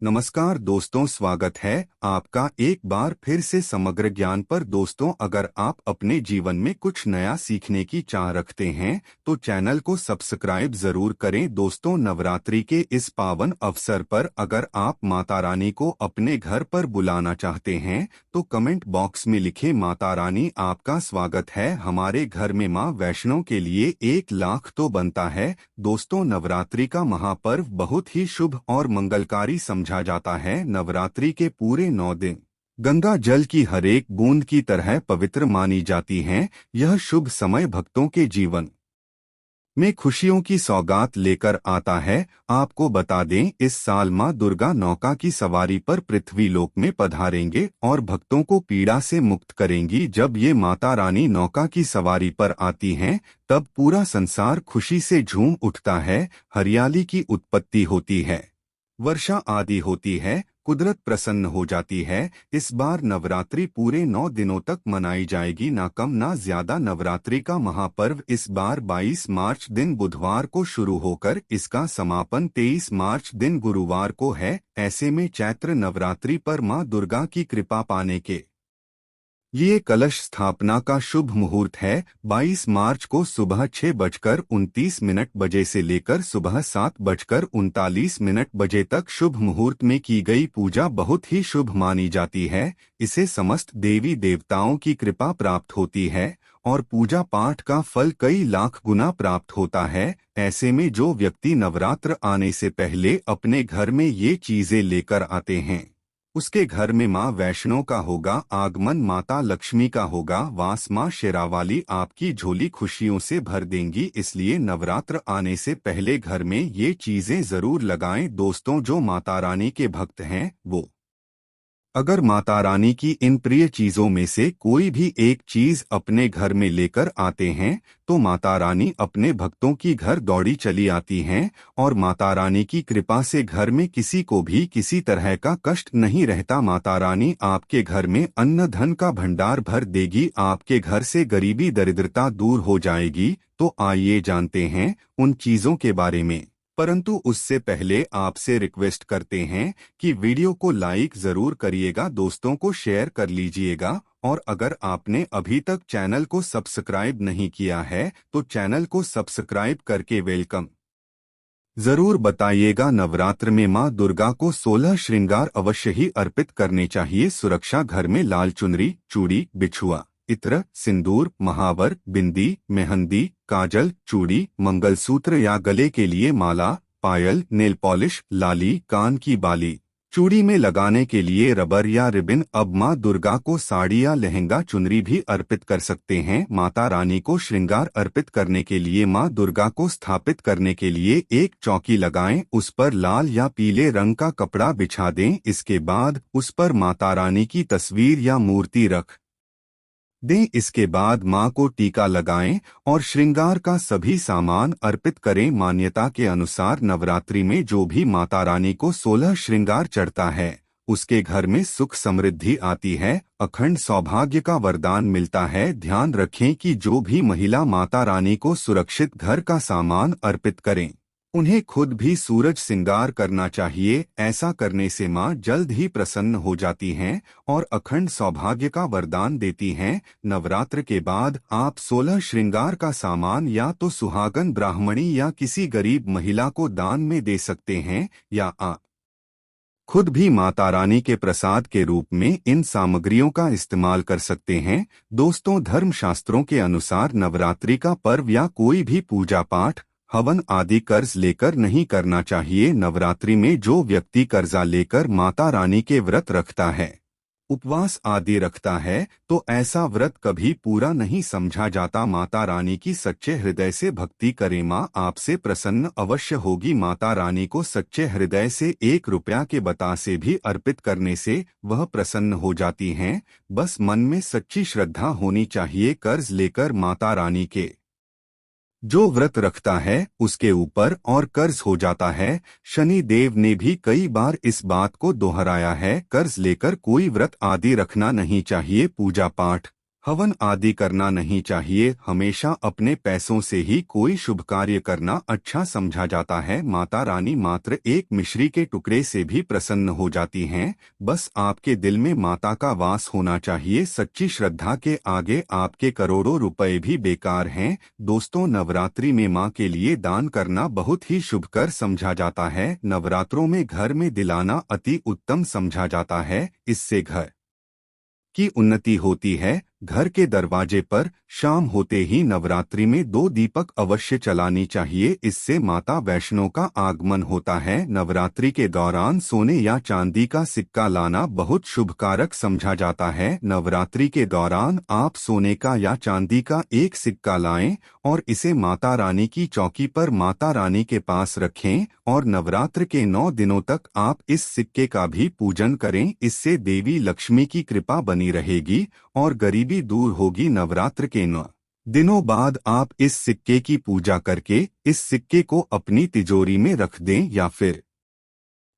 नमस्कार दोस्तों, स्वागत है आपका एक बार फिर से समग्र ज्ञान पर। दोस्तों, अगर आप अपने जीवन में कुछ नया सीखने की चाह रखते हैं तो चैनल को सब्सक्राइब जरूर करें। दोस्तों, नवरात्रि के इस पावन अवसर पर अगर आप माता रानी को अपने घर पर बुलाना चाहते हैं तो कमेंट बॉक्स में लिखें, माता रानी आपका स्वागत है हमारे घर में। माँ वैष्णो के लिए 1 लाख तो बनता है। दोस्तों, नवरात्रि का महापर्व बहुत ही शुभ और मंगलकारी समझा जाता है। नवरात्रि के पूरे 9 दिन गंगा जल की हर एक बूंद की तरह पवित्र मानी जाती हैं। यह शुभ समय भक्तों के जीवन में खुशियों की सौगात लेकर आता है। आपको बता दें, इस साल मां दुर्गा नौका की सवारी पर पृथ्वी लोक में पधारेंगे और भक्तों को पीड़ा से मुक्त करेंगी। जब ये माता रानी नौका की सवारी पर आती हैं तब पूरा संसार खुशी से झूम उठता है। हरियाली की उत्पत्ति होती है, वर्षा आदि होती है, कुदरत प्रसन्न हो जाती है। इस बार नवरात्रि पूरे 9 दिनों तक मनाई जाएगी, ना कम ना ज्यादा। नवरात्रि का महापर्व इस बार 22 मार्च दिन बुधवार को शुरू होकर इसका समापन 23 मार्च दिन गुरुवार को है। ऐसे में चैत्र नवरात्रि पर मां दुर्गा की कृपा पाने के ये कलश स्थापना का शुभ मुहूर्त है। 22 मार्च को सुबह 6:29 बजे से लेकर सुबह 7:39 बजे तक शुभ मुहूर्त में की गई पूजा बहुत ही शुभ मानी जाती है। इसे समस्त देवी देवताओं की कृपा प्राप्त होती है और पूजा पाठ का फल कई लाख गुना प्राप्त होता है। ऐसे में जो व्यक्ति नवरात्र आने से पहले अपने घर में ये चीजें लेकर आते हैं उसके घर में माँ वैष्णो का होगा आगमन, माता लक्ष्मी का होगा वास। माँ शेरावाली आपकी झोली खुशियों से भर देंगी। इसलिए नवरात्र आने से पहले घर में ये चीजें जरूर लगाएं। दोस्तों, जो माता रानी के भक्त हैं वो अगर माता रानी की इन प्रिय चीजों में से कोई भी एक चीज अपने घर में लेकर आते हैं तो माता रानी अपने भक्तों की घर दौड़ी चली आती हैं और माता रानी की कृपा से घर में किसी को भी किसी तरह का कष्ट नहीं रहता। माता रानी आपके घर में अन्न धन का भंडार भर देगी, आपके घर से गरीबी दरिद्रता दूर हो जाएगी। तो आइए जानते हैं उन चीजों के बारे में, परंतु उससे पहले आपसे रिक्वेस्ट करते हैं कि वीडियो को लाइक जरूर करिएगा, दोस्तों को शेयर कर लीजिएगा और अगर आपने अभी तक चैनल को सब्सक्राइब नहीं किया है तो चैनल को सब्सक्राइब करके वेलकम जरूर बताइएगा। नवरात्र में मां दुर्गा को 16 श्रृंगार अवश्य ही अर्पित करने चाहिए। सुरक्षा: घर में लाल चुनरी, चूड़ी, बिछुआ, इत्र, सिंदूर, महावर, बिंदी, मेहंदी, काजल, चूड़ी, मंगलसूत्र या गले के लिए माला, पायल, नेल पॉलिश, लाली, कान की बाली, चूड़ी में लगाने के लिए रबर या रिबन। अब मां दुर्गा को साड़ी या लहंगा चुनरी भी अर्पित कर सकते हैं। माता रानी को श्रृंगार अर्पित करने के लिए मां दुर्गा को स्थापित करने के लिए एक चौकी लगाएं, उस पर लाल या पीले रंग का कपड़ा बिछा दें। इसके बाद उस पर माता रानी की तस्वीर या मूर्ति रख दें। इसके बाद मां को टीका लगाएं और श्रृंगार का सभी सामान अर्पित करें। मान्यता के अनुसार नवरात्रि में जो भी माता रानी को 16 श्रृंगार चढ़ता है उसके घर में सुख समृद्धि आती है, अखंड सौभाग्य का वरदान मिलता है। ध्यान रखें कि जो भी महिला माता रानी को सुरक्षित घर का सामान अर्पित करें उन्हें खुद भी सूरज श्रृंगार करना चाहिए। ऐसा करने से मां जल्द ही प्रसन्न हो जाती हैं और अखंड सौभाग्य का वरदान देती हैं। नवरात्र के बाद आप 16 श्रृंगार का सामान या तो सुहागन ब्राह्मणी या किसी गरीब महिला को दान में दे सकते हैं या आप खुद भी माता रानी के प्रसाद के रूप में इन सामग्रियों का इस्तेमाल कर सकते हैं। दोस्तों, धर्मशास्त्रों के अनुसार नवरात्रि का पर्व या कोई भी पूजा पाठ, हवन आदि कर्ज लेकर नहीं करना चाहिए। नवरात्रि में जो व्यक्ति कर्जा लेकर माता रानी के व्रत रखता है, उपवास आदि रखता है तो ऐसा व्रत कभी पूरा नहीं समझा जाता। माता रानी की सच्चे हृदय से भक्ति करें, मां आपसे प्रसन्न अवश्य होगी। माता रानी को सच्चे हृदय से 1 रुपया के बतासे भी अर्पित करने से वह प्रसन्न हो जाती हैं। बस मन में सच्ची श्रद्धा होनी चाहिए। कर्ज लेकर माता रानी के जो व्रत रखता है उसके ऊपर और कर्ज हो जाता है। शनि देव ने भी कई बार इस बात को दोहराया है। कर्ज लेकर कोई व्रत आदि रखना नहीं चाहिए। पूजा पाठ, हवन आदि करना नहीं चाहिए। हमेशा अपने पैसों से ही कोई शुभ कार्य करना अच्छा समझा जाता है। माता रानी मात्र एक मिश्री के टुकड़े से भी प्रसन्न हो जाती हैं। बस आपके दिल में माता का वास होना चाहिए। सच्ची श्रद्धा के आगे आपके करोड़ों रुपए भी बेकार हैं। दोस्तों, नवरात्रि में मां के लिए दान करना बहुत ही शुभकर समझा जाता है। नवरात्रों में घर में दिलाना अति उत्तम समझा जाता है। इससे घर की उन्नति होती है। घर के दरवाजे पर शाम होते ही नवरात्रि में 2 दीपक अवश्य जलानी चाहिए। इससे माता वैष्णो का आगमन होता है। नवरात्रि के दौरान सोने या चांदी का सिक्का लाना बहुत शुभकारक समझा जाता है। नवरात्रि के दौरान आप सोने का या चांदी का एक सिक्का लाएं और इसे माता रानी की चौकी पर माता रानी के पास रखें और नवरात्र के 9 दिनों तक आप इस सिक्के का भी पूजन करें। इससे देवी लक्ष्मी की कृपा बनी रहेगी और गरीबी दूर होगी। नवरात्र के 9 दिनों बाद आप इस सिक्के की पूजा करके इस सिक्के को अपनी तिजोरी में रख दें या फिर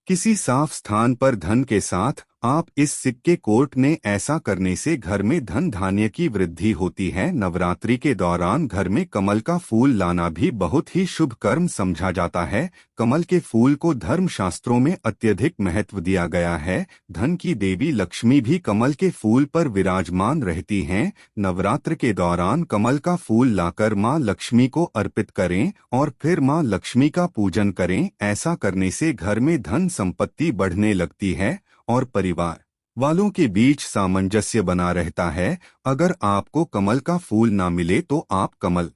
किसी साफ स्थान पर धन के साथ आप इस सिक्के कोट ने ऐसा करने से घर में धन धान्य की वृद्धि होती है। नवरात्रि के दौरान घर में कमल का फूल लाना भी बहुत ही शुभ कर्म समझा जाता है। कमल के फूल को धर्म शास्त्रों में अत्यधिक महत्व दिया गया है। धन की देवी लक्ष्मी भी कमल के फूल पर विराजमान रहती हैं। नवरात्र के दौरान कमल का फूल लाकर मां लक्ष्मी को अर्पित करें और फिर मां लक्ष्मी का पूजन करें। ऐसा करने से घर में धन संपत्ति बढ़ने लगती है और परिवार वालों के बीच सामंजस्य बना रहता है। अगर आपको कमल का फूल ना मिले तो आप कमल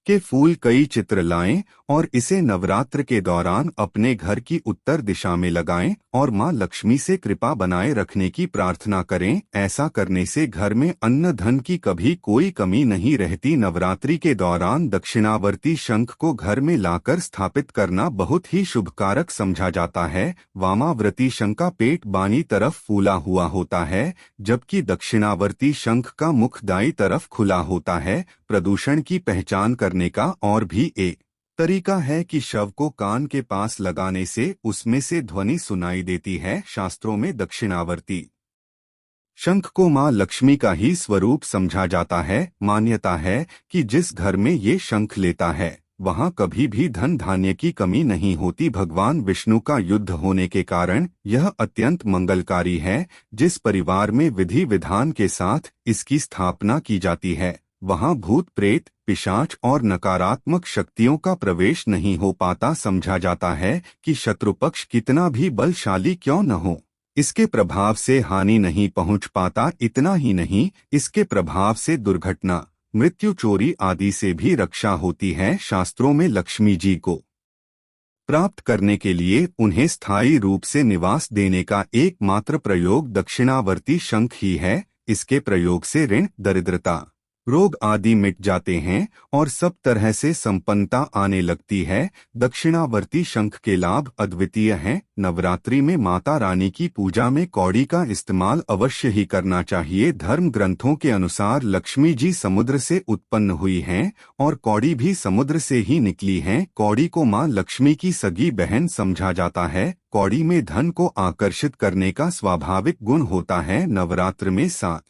के फूल कई चित्र लाएं और इसे नवरात्र के दौरान अपने घर की उत्तर दिशा में लगाएं और मां लक्ष्मी से कृपा बनाए रखने की प्रार्थना करें। ऐसा करने से घर में अन्न धन की कभी कोई कमी नहीं रहती। नवरात्रि के दौरान दक्षिणावर्ती शंख को घर में लाकर स्थापित करना बहुत ही शुभकारक समझा जाता है। वामावर्ती शंख का पेट बाईं तरफ फूला हुआ होता है जबकि दक्षिणावर्ती शंख का मुख दाईं तरफ खुला होता है। प्रदूषण की पहचान करने का और भी एक तरीका है कि शव को कान के पास लगाने से उसमें से ध्वनि सुनाई देती है। शास्त्रों में दक्षिणावर्ती शंख को मां लक्ष्मी का ही स्वरूप समझा जाता है। मान्यता है कि जिस घर में ये शंख लेता है वहां कभी भी धन धान्य की कमी नहीं होती। भगवान विष्णु का युद्ध होने के कारण यह अत्यंत मंगलकारी है। जिस परिवार में विधि विधान के साथ इसकी स्थापना की जाती है वहां भूत प्रेत पिशाच और नकारात्मक शक्तियों का प्रवेश नहीं हो पाता। समझा जाता है कि शत्रुपक्ष कितना भी बलशाली क्यों न हो, इसके प्रभाव से हानि नहीं पहुंच पाता। इतना ही नहीं, इसके प्रभाव से दुर्घटना, मृत्यु, चोरी आदि से भी रक्षा होती है। शास्त्रों में लक्ष्मी जी को प्राप्त करने के लिए उन्हें स्थायी रूप से निवास देने का एकमात्र प्रयोग दक्षिणावर्ती शंख ही है। इसके प्रयोग से ऋण, दरिद्रता, रोग आदि मिट जाते हैं और सब तरह से संपन्नता आने लगती है। दक्षिणावर्ती शंख के लाभ अद्वितीय हैं। नवरात्रि में माता रानी की पूजा में कौड़ी का इस्तेमाल अवश्य ही करना चाहिए। धर्म ग्रंथों के अनुसार लक्ष्मी जी समुद्र से उत्पन्न हुई हैं और कौड़ी भी समुद्र से ही निकली हैं। कौड़ी को मां लक्ष्मी की सगी बहन समझा जाता है। कौड़ी में धन को आकर्षित करने का स्वाभाविक गुण होता है। नवरात्र में 7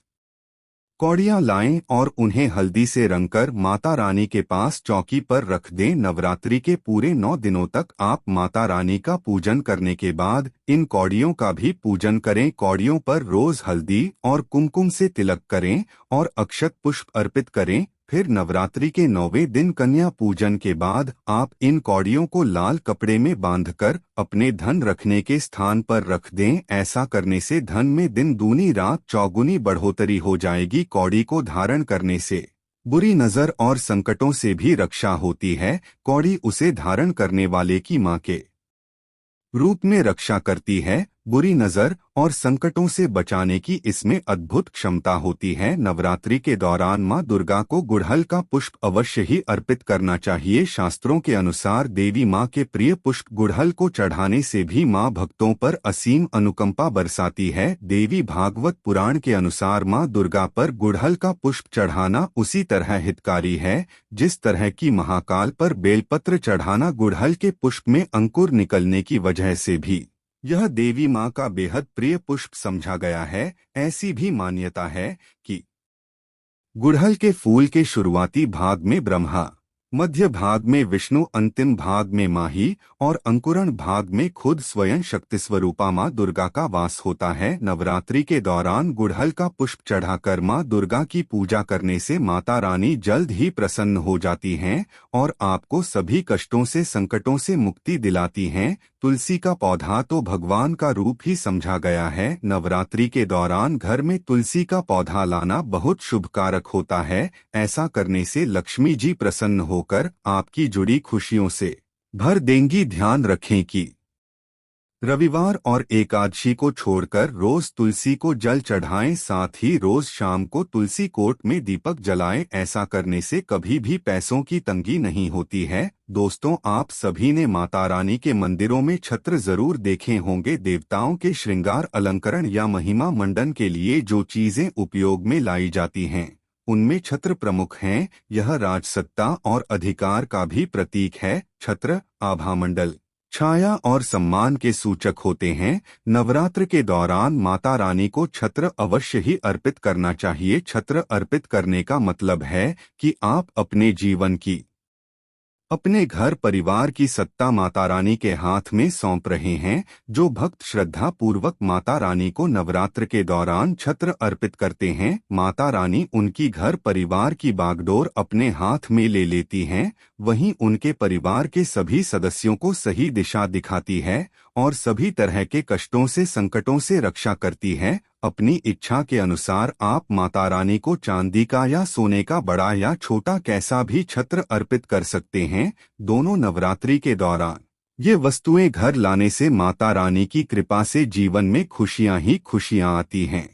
कौड़ियां लाएं और उन्हें हल्दी से रंगकर माता रानी के पास चौकी पर रख दें। नवरात्रि के पूरे 9 दिनों तक आप माता रानी का पूजन करने के बाद इन कौड़ियों का भी पूजन करें। कौड़ियों पर रोज हल्दी और कुमकुम से तिलक करें और अक्षत पुष्प अर्पित करें। फिर नवरात्रि के 9वें दिन कन्या पूजन के बाद आप इन कौड़ियों को लाल कपड़े में बांधकर अपने धन रखने के स्थान पर रख दें। ऐसा करने से धन में दिन दूनी रात चौगुनी बढ़ोतरी हो जाएगी। कौड़ी को धारण करने से बुरी नजर और संकटों से भी रक्षा होती है। कौड़ी उसे धारण करने वाले की मां के रूप में रक्षा करती है। बुरी नजर और संकटों से बचाने की इसमें अद्भुत क्षमता होती है। नवरात्रि के दौरान मां दुर्गा को गुड़हल का पुष्प अवश्य ही अर्पित करना चाहिए। शास्त्रों के अनुसार देवी मां के प्रिय पुष्प गुड़हल को चढ़ाने से भी मां भक्तों पर असीम अनुकंपा बरसाती है। देवी भागवत पुराण के अनुसार मां दुर्गा पर गुड़हल का पुष्प चढ़ाना उसी तरह हितकारी है जिस तरह की महाकाल पर बेलपत्र चढ़ाना गुड़हल के पुष्प में अंकुर निकलने की वजह से भी यह देवी मां का बेहद प्रिय पुष्प समझा गया है। ऐसी भी मान्यता है कि गुड़हल के फूल के शुरुआती भाग में ब्रह्मा, मध्य भाग में विष्णु, अंतिम भाग में माही और अंकुरण भाग में खुद स्वयं शक्ति स्वरूपा माँ दुर्गा का वास होता है। नवरात्रि के दौरान गुड़हल का पुष्प चढ़ाकर माँ दुर्गा की पूजा करने से माता रानी जल्द ही प्रसन्न हो जाती हैं और आपको सभी कष्टों से, संकटों से मुक्ति दिलाती हैं। तुलसी का पौधा तो भगवान का रूप ही समझा गया है। नवरात्रि के दौरान घर में तुलसी का पौधा लाना बहुत शुभकारक होता है। ऐसा करने से लक्ष्मी जी प्रसन्न होकर आपकी जुड़ी खुशियों से भर देंगी। ध्यान रखें कि रविवार और एकादशी को छोड़कर रोज तुलसी को जल चढ़ाएं, साथ ही रोज शाम को तुलसी कोट में दीपक जलाएं। ऐसा करने से कभी भी पैसों की तंगी नहीं होती है। दोस्तों, आप सभी ने माता रानी के मंदिरों में छत्र जरूर देखे होंगे। देवताओं के श्रृंगार, अलंकरण या महिमा मंडन के लिए जो चीजें उपयोग में लाई जाती हैं, उनमें छत्र प्रमुख हैं। यह राजसत्ता और अधिकार का भी प्रतीक है। छत्र आभामंडल, छाया और सम्मान के सूचक होते हैं। नवरात्र के दौरान माता रानी को छत्र अवश्य ही अर्पित करना चाहिए। छत्र अर्पित करने का मतलब है कि आप अपने जीवन की, अपने घर परिवार की सत्ता माता रानी के हाथ में सौंप रहे हैं। जो भक्त श्रद्धा पूर्वक माता रानी को नवरात्र के दौरान छत्र अर्पित करते हैं, माता रानी उनकी घर परिवार की बागडोर अपने हाथ में ले लेती हैं। वहीं उनके परिवार के सभी सदस्यों को सही दिशा दिखाती है और सभी तरह के कष्टों से, संकटों से रक्षा करती है। अपनी इच्छा के अनुसार आप माता रानी को चांदी का या सोने का बड़ा या छोटा कैसा भी छत्र अर्पित कर सकते हैं। दोनों नवरात्रि के दौरान ये वस्तुएं घर लाने से माता रानी की कृपा से जीवन में खुशियां ही खुशियां आती हैं।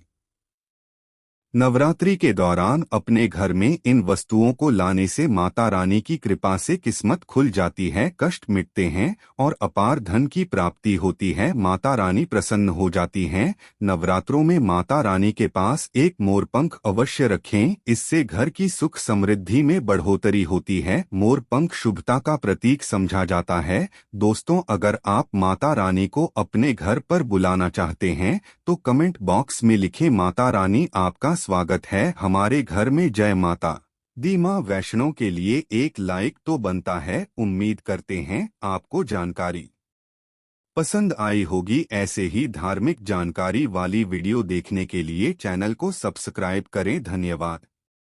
नवरात्रि के दौरान अपने घर में इन वस्तुओं को लाने से माता रानी की कृपा से किस्मत खुल जाती है, कष्ट मिटते हैं और अपार धन की प्राप्ति होती है। माता रानी प्रसन्न हो जाती हैं। नवरात्रों में माता रानी के पास एक मोरपंख अवश्य रखें, इससे घर की सुख समृद्धि में बढ़ोतरी होती है। मोरपंख शुभता का प्रतीक समझा जाता है। दोस्तों, अगर आप माता रानी को अपने घर पर बुलाना चाहते हैं तो कमेंट बॉक्स में लिखें, माता रानी आपका स्वागत है हमारे घर में, जय माता दी। मां वैष्णो के लिए एक लाइक तो बनता है। उम्मीद करते हैं आपको जानकारी पसंद आई होगी। ऐसे ही धार्मिक जानकारी वाली वीडियो देखने के लिए चैनल को सब्सक्राइब करें। धन्यवाद।